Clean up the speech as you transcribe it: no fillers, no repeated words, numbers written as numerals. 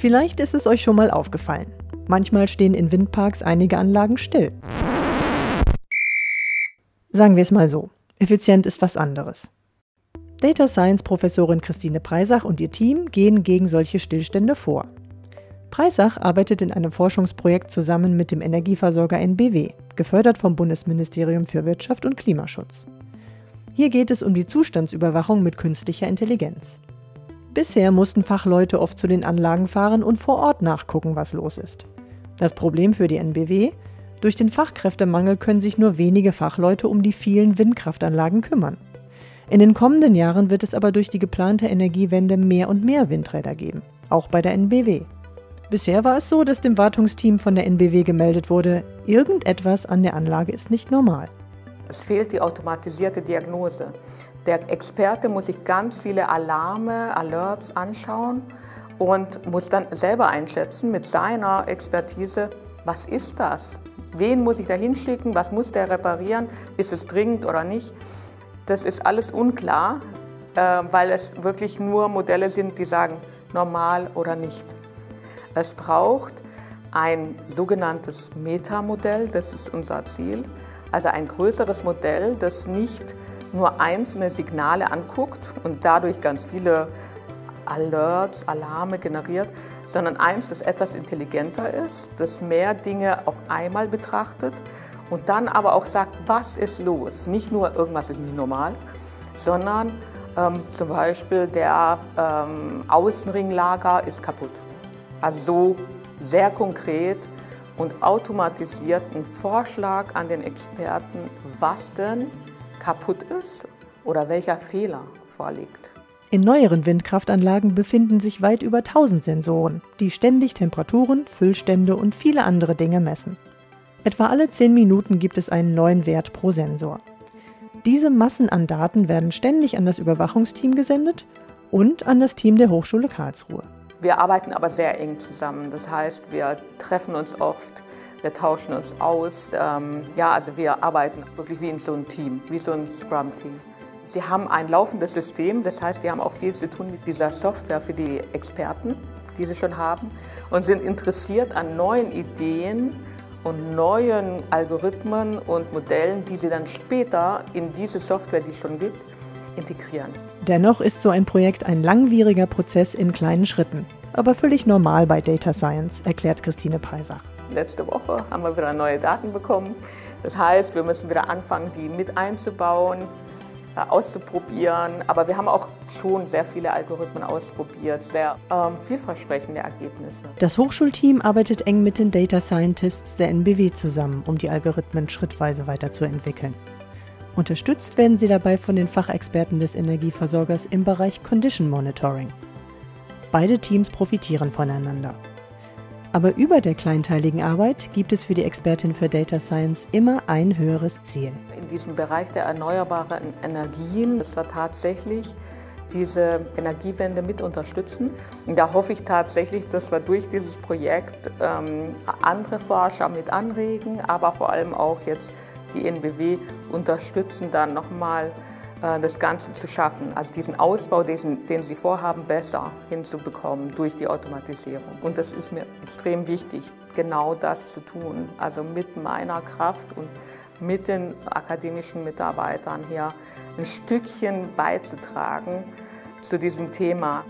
Vielleicht ist es euch schon mal aufgefallen. Manchmal stehen in Windparks einige Anlagen still. Sagen wir es mal so, effizient ist was anderes. Data Science-Professorin Christine Preisach und ihr Team gehen gegen solche Stillstände vor. Preisach arbeitet in einem Forschungsprojekt zusammen mit dem Energieversorger NBW, gefördert vom Bundesministerium für Wirtschaft und Klimaschutz. Hier geht es um die Zustandsüberwachung mit künstlicher Intelligenz. Bisher mussten Fachleute oft zu den Anlagen fahren und vor Ort nachgucken, was los ist. Das Problem für die NBW: durch den Fachkräftemangel können sich nur wenige Fachleute um die vielen Windkraftanlagen kümmern. In den kommenden Jahren wird es aber durch die geplante Energiewende mehr und mehr Windräder geben, auch bei der NBW. Bisher war es so, dass dem Wartungsteam von der NBW gemeldet wurde, irgendetwas an der Anlage ist nicht normal. Es fehlt die automatisierte Diagnose. Der Experte muss sich ganz viele Alarme, Alerts anschauen und muss dann selber einschätzen mit seiner Expertise, was ist das? Wen muss ich da hinschicken? Was muss der reparieren? Ist es dringend oder nicht? Das ist alles unklar, weil es wirklich nur Modelle sind, die sagen, normal oder nicht. Es braucht ein sogenanntes Metamodell, das ist unser Ziel, also ein größeres Modell, das nicht nur einzelne Signale anguckt und dadurch ganz viele Alerts, Alarme generiert, sondern eins, das etwas intelligenter ist, das mehr Dinge auf einmal betrachtet und dann aber auch sagt, was ist los? Nicht nur irgendwas ist nicht normal, sondern zum Beispiel der Außenringlager ist kaputt. Also so sehr konkret und automatisiert einen Vorschlag an den Experten, was denn kaputt ist oder welcher Fehler vorliegt. In neueren Windkraftanlagen befinden sich weit über 1000 Sensoren, die ständig Temperaturen, Füllstände und viele andere Dinge messen. Etwa alle 10 Minuten gibt es einen neuen Wert pro Sensor. Diese Massen an Daten werden ständig an das Überwachungsteam gesendet und an das Team der Hochschule Karlsruhe. Wir arbeiten aber sehr eng zusammen. Das heißt, wir treffen uns oft, wir tauschen uns aus. Also wir arbeiten wirklich wie in so einem Team, wie so ein Scrum-Team. Sie haben ein laufendes System, das heißt, die haben auch viel zu tun mit dieser Software für die Experten, die sie schon haben, und sind interessiert an neuen Ideen und neuen Algorithmen und Modellen, die sie dann später in diese Software, die es schon gibt, integrieren. Dennoch ist so ein Projekt ein langwieriger Prozess in kleinen Schritten, aber völlig normal bei Data Science, erklärt Christine Preisach. Letzte Woche haben wir wieder neue Daten bekommen. Das heißt, wir müssen wieder anfangen, die mit einzubauen, auszuprobieren. Aber wir haben auch schon sehr viele Algorithmen ausprobiert, sehr vielversprechende Ergebnisse. Das Hochschulteam arbeitet eng mit den Data Scientists der NBW zusammen, um die Algorithmen schrittweise weiterzuentwickeln. Unterstützt werden sie dabei von den Fachexperten des Energieversorgers im Bereich Condition Monitoring. Beide Teams profitieren voneinander. Aber über der kleinteiligen Arbeit gibt es für die Expertin für Data Science immer ein höheres Ziel. In diesem Bereich der erneuerbaren Energien, das war tatsächlich diese Energiewende mit unterstützen. Und da hoffe ich tatsächlich, dass wir durch dieses Projekt andere Forscher mit anregen, aber vor allem auch jetzt die NBW unterstützen, dann nochmal das Ganze zu schaffen, also diesen Ausbau, den sie vorhaben, besser hinzubekommen durch die Automatisierung. Und das ist mir extrem wichtig, genau das zu tun, also mit meiner Kraft und mit den akademischen Mitarbeitern hier ein Stückchen beizutragen zu diesem Thema.